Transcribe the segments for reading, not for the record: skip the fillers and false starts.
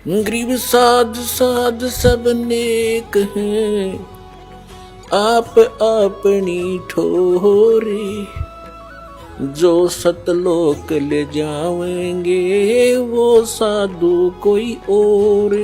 गरीब साध साध सब नेक हैं, आप अपनी ठोरे, जो सतलोक ले जावेंगे वो साधु कोई और।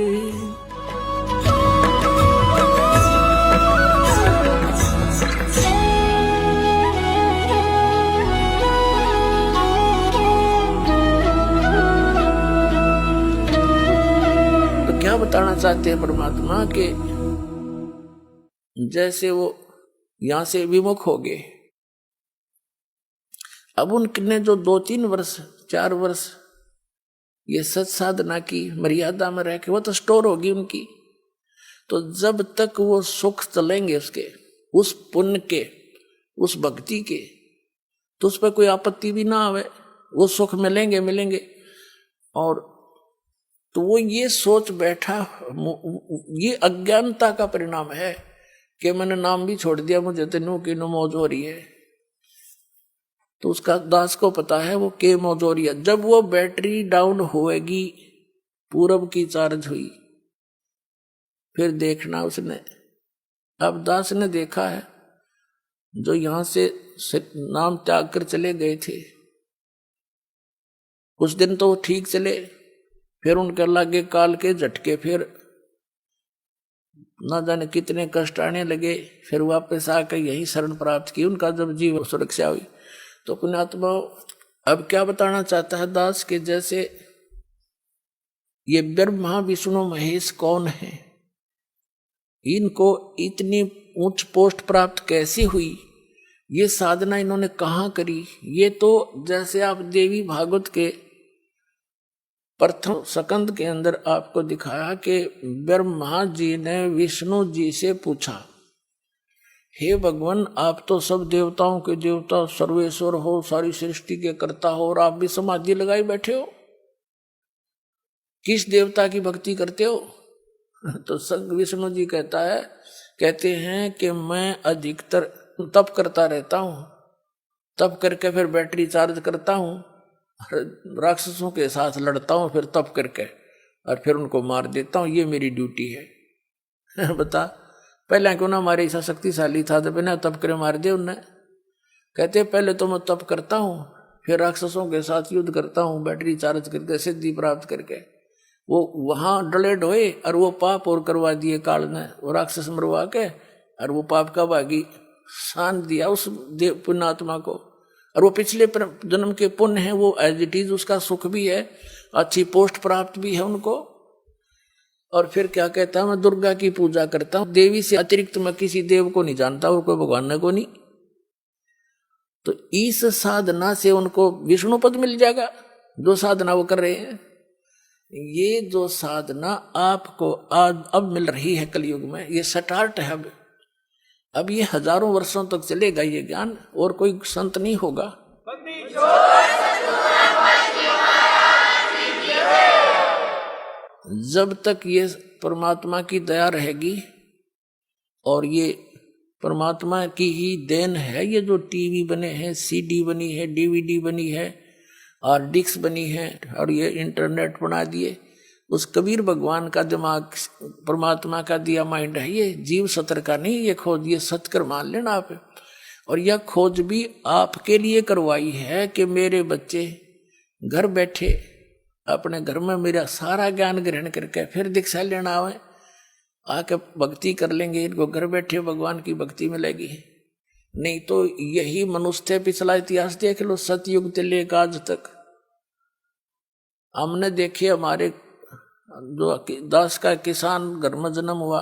तो क्या बताना चाहते हैं परमात्मा के जैसे वो यहां से विमुख हो गए, अब उनने जो 2-3 वर्ष 4 वर्ष ये सत साधना की मर्यादा में रह के वो तो स्टोर होगी उनकी, तो जब तक वो सुख चलेंगे उसके, उस पुण्य के, उस भक्ति के, तो उस पर कोई आपत्ति भी ना आवे, वो सुख मिलेंगे मिलेंगे। और तो वो ये सोच बैठा, ये अज्ञानता का परिणाम है कि मैंने नाम भी छोड़ दिया, मुझे तेनों की नो मौज हो रही है। तो उसका दास को पता है वो के मौज हो रही है। जब वो बैटरी डाउन होएगी, पूरब की चार्ज हुई, फिर देखना उसने। अब दास ने देखा है जो यहां से नाम त्याग कर चले गए थे, कुछ दिन तो ठीक चले, फिर उनके लागे काल के झटके, फिर ना जाने कितने कष्ट आने लगे, फिर वापस आकर यही शरण प्राप्त की, उनका जब जीव सुरक्षा हुई। तो पुण्यात्मा अब क्या बताना चाहता है दास के जैसे ये ब्रह्मा विष्णु महेश कौन है, इनको इतनी उच्च पोस्ट प्राप्त कैसे हुई, ये साधना इन्होंने कहाँ करी। ये तो जैसे आप देवी भागवत के प्रथम स्कंद के अंदर आपको दिखाया कि ब्रह्मा जी ने विष्णु जी से पूछा, हे भगवान आप तो सब देवताओं के देवता सर्वेश्वर हो, सारी सृष्टि के कर्ता हो, और आप भी समाधि लगाए बैठे हो, किस देवता की भक्ति करते हो? तो संग विष्णु जी कहते हैं कि मैं अधिकतर तप करता रहता हूं, तप करके फिर बैटरी चार्ज करता हूं, राक्षसों के साथ लड़ता हूं, फिर तप करके और फिर उनको मार देता हूं, ये मेरी ड्यूटी है। बता पहले क्यों ना हमारे ऐसा शक्तिशाली था तो बिना तप करे मार दे उन्हें। कहते पहले तो मैं तप करता हूं, फिर राक्षसों के साथ युद्ध करता हूं, बैटरी चार्ज करके सिद्धि प्राप्त करके। वो वहां डले ढोए और वो पाप और करवा दिए काल ने, वो राक्षस मरवा के, और वो पाप का भागी शान दिया उस पुण्यात्मा को, और वो पिछले जन्म के पुण्य है, वो एज इट इज उसका सुख भी है, अच्छी पोस्ट प्राप्त भी है उनको। और फिर क्या कहता है, मैं दुर्गा की पूजा करता हूं, देवी से अतिरिक्त मैं किसी देव को नहीं जानता और कोई भगवान को नहीं। तो इस साधना से उनको विष्णु पद मिल जाएगा, जो साधना वो कर रहे हैं। ये जो साधना आपको आज अब मिल रही है कलयुग में, ये स्टार्ट है। अब ये हजारों वर्षों तक चलेगा ये ज्ञान, और कोई संत नहीं होगा। जब तक ये परमात्मा की दया रहेगी, और ये परमात्मा की ही देन है, ये जो टीवी बने हैं, सीडी बनी है, डीवीडी बनी है, और डिस्क बनी है, और ये इंटरनेट बना दिए, उस कबीर भगवान का दिमाग, परमात्मा का दिया माइंड है। ये जीव सत्र का नहीं ये खोज, ये सत्कर मान लेना आप। और यह खोज भी आपके लिए करवाई है कि मेरे बच्चे घर बैठे अपने घर में मेरा सारा ज्ञान ग्रहण करके फिर दीक्षा लेना आवे, आके भक्ति कर लेंगे, इनको घर बैठे भगवान की भक्ति मिलेगी। नहीं तो यही मनुष्य थे, पिछला इतिहास देख लो, सतयुग से लेकर आज तक हमने देखे, हमारे जो दास का किसान घर में जन्म हुआ,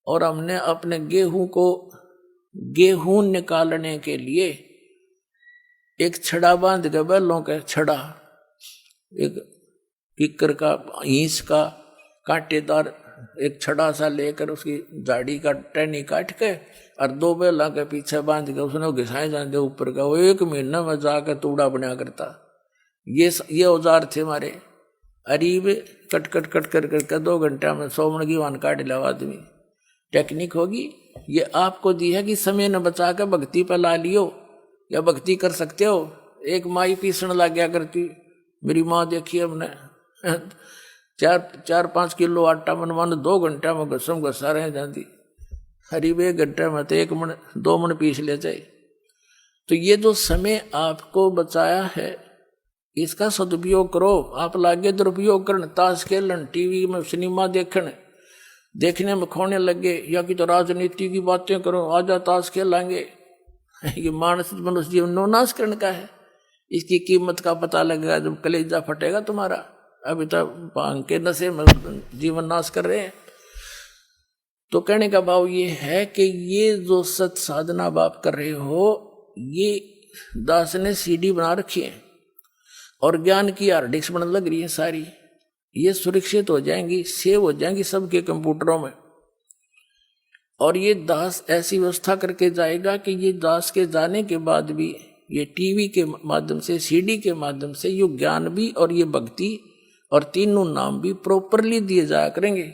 और हमने अपने गेहूं निकालने के लिए एक छड़ा बांध के, बैलों का छड़ा, एक किक्कर का ईंस का कांटेदार एक छड़ा सा लेकर उसकी झाड़ी का टहनी काट के और 2 बैलों के पीछे बांध के उसने घिसाए जाते ऊपर का, वो 1 महीना में जाकर तूड़ा बना करता। ये औजार थे हमारे। अरीब कट कट कट कर करके 2 घंटा में 100 मन की वान काट लिया आदमी। टेक्निक होगी ये आपको दी है कि समय न बचा कर भक्ति पर ला लियो, या भक्ति कर सकते हो। एक माई पीसण लग गया करती, मेरी माँ देखी हमने चार 5 किलो आटा मनवान 2 घंटा में घसम घसा रहे जाती, करीब 1 घंटे में तो 1 मन 2 मन पीस ले जाए। तो ये जो समय आपको बचाया है इसका सदुपयोग करो। आप लागे दुरुपयोग करन, ताश खेलन, टीवी में सिनेमा देखने में खोने लगे, या कि तो राजनीति की बातें करो, आजा ताश खेलेंगे। ये मानस मनुष्य जीवन नो नाश करने का है। इसकी कीमत का पता लगेगा जब कलेजा फटेगा तुम्हारा। अभी तो भांग के नशे में जीवन नाश कर रहे हैं। तो कहने का भाव ये है कि ये जो सत साधना आप कर रहे हो, ये दास ने सीडी बना रखी है और ज्ञान की हार्ड डिस्क बनने लग रही है सारी। ये सुरक्षित हो जाएंगी, सेव हो जाएंगी सबके कंप्यूटरों में। और ये दास ऐसी व्यवस्था करके जाएगा कि ये दास के जाने के बाद भी ये टीवी के माध्यम से, सीडी के माध्यम से ये ज्ञान भी और ये भक्ति और तीनों नाम भी प्रॉपरली दिए जाया करेंगे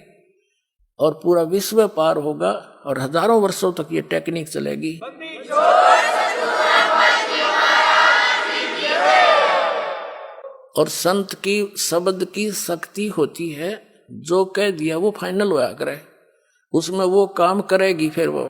और पूरा विश्व पार होगा और हजारों वर्षों तक ये टेक्निक चलेगी। और संत की शब्द की शक्ति होती है, जो कह दिया वो फाइनल होया करे, उसमें वो काम करेगी फिर वो।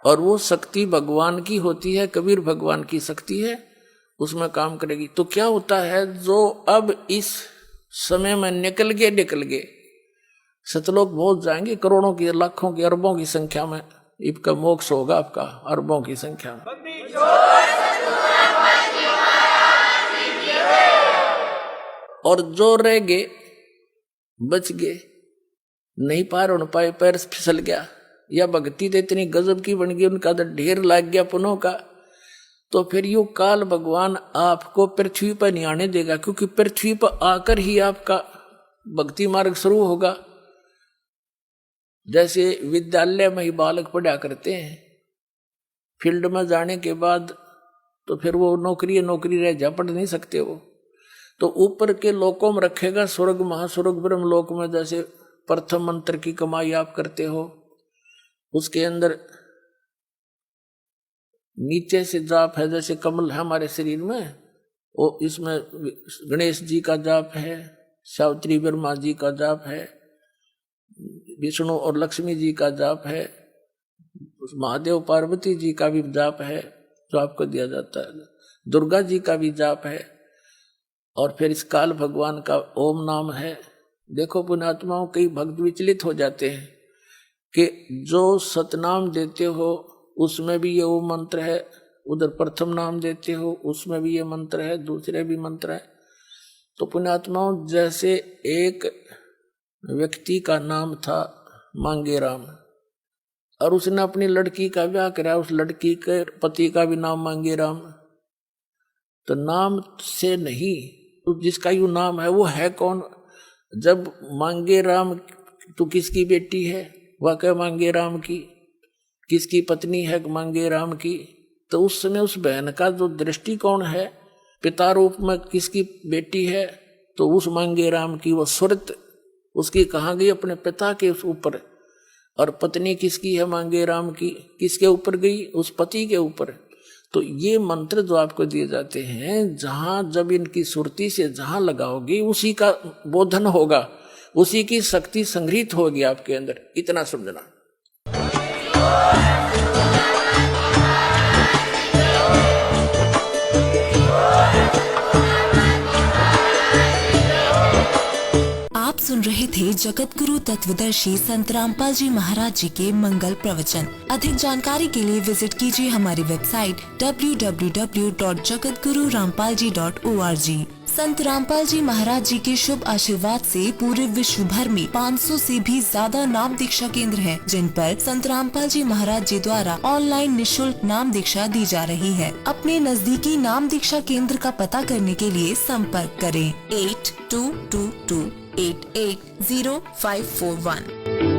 और वो शक्ति भगवान की होती है, कबीर भगवान की शक्ति है, उसमें काम करेगी। तो क्या होता है, जो अब इस समय में निकल गए सतलोक पहुंच जाएंगे, करोड़ों की, लाखों की, अरबों की संख्या में इनका मोक्ष होगा आपका, अरबों की संख्या में। और जो रह गए बच गए, नहीं पार हो पाए, पैर फिसल गया, या भक्ति तो इतनी गजब की बन गई, उनका तो ढेर लाग गया पुनों का, तो फिर यू काल भगवान आपको पृथ्वी पर नहीं आने देगा, क्योंकि पृथ्वी पर आकर ही आपका भक्ति मार्ग शुरू होगा। जैसे विद्यालय में ही बालक पढ़ा करते हैं, फील्ड में जाने के बाद तो फिर वो नौकरी रह जा, पढ़ नहीं सकते वो। तो ऊपर के लोकों में रखेगा, स्वर्ग महास्वर्ग ब्रह्म लोक में जैसे प्रथम मंत्र की कमाई आप करते हो, उसके अंदर नीचे से जाप है, जैसे कमल है हमारे शरीर में, वो इसमें गणेश जी का जाप है, सावित्री ब्रह्मा जी का जाप है, विष्णु और लक्ष्मी जी का जाप है, महादेव पार्वती जी का भी जाप है जो आपको दिया जाता है, दुर्गा जी का भी जाप है, और फिर इस काल भगवान का ओम नाम है। देखो पुण्यात्माओं, कई भक्त विचलित हो जाते हैं कि जो सतनाम देते हो उसमें भी ये ओम मंत्र है, उधर प्रथम नाम देते हो उसमें भी ये मंत्र है, दूसरे भी मंत्र है। तो पुण्यात्माओं, जैसे एक व्यक्ति का नाम था मांगे राम, और उसने अपनी लड़की का ब्याह कराया, उस लड़की के पति का भी नाम मांगे राम। तो नाम से नहीं, तो जिसका यू नाम है वो है कौन? जब मांगे राम तो किसकी बेटी है? वह क्या मांगे राम की? किसकी पत्नी है मांगे राम की? तो उस समय उस बहन का जो दृष्टिकोण है, पिता रूप में किसकी बेटी है? तो उस मांगे राम की वो सुरत उसकी कहाँ गई? अपने पिता के ऊपर। और पत्नी किसकी है मांगे राम की? किसके ऊपर गई? उस पति के ऊपर। तो ये मंत्र जो आपको दिए जाते हैं, जहां जब इनकी सुरती से जहां लगाओगी उसी का बोधन होगा, उसी की शक्ति संग्रहित होगी आपके अंदर, इतना समझना। आप सुन रहे थे जगत गुरु तत्वदर्शी संत रामपाल जी महाराज जी के मंगल प्रवचन। अधिक जानकारी के लिए विजिट कीजिए हमारी वेबसाइट www.jagatgururampalji.org। संत रामपाल जी महाराज जी के शुभ आशीर्वाद से पूरे विश्व भर में 500 से भी ज्यादा नाम दीक्षा केंद्र हैं, जिन पर संत रामपाल जी महाराज जी द्वारा ऑनलाइन निशुल्क नाम दीक्षा दी जा रही है। अपने नजदीकी नाम दीक्षा केंद्र का पता करने के लिए संपर्क करें 8222880541।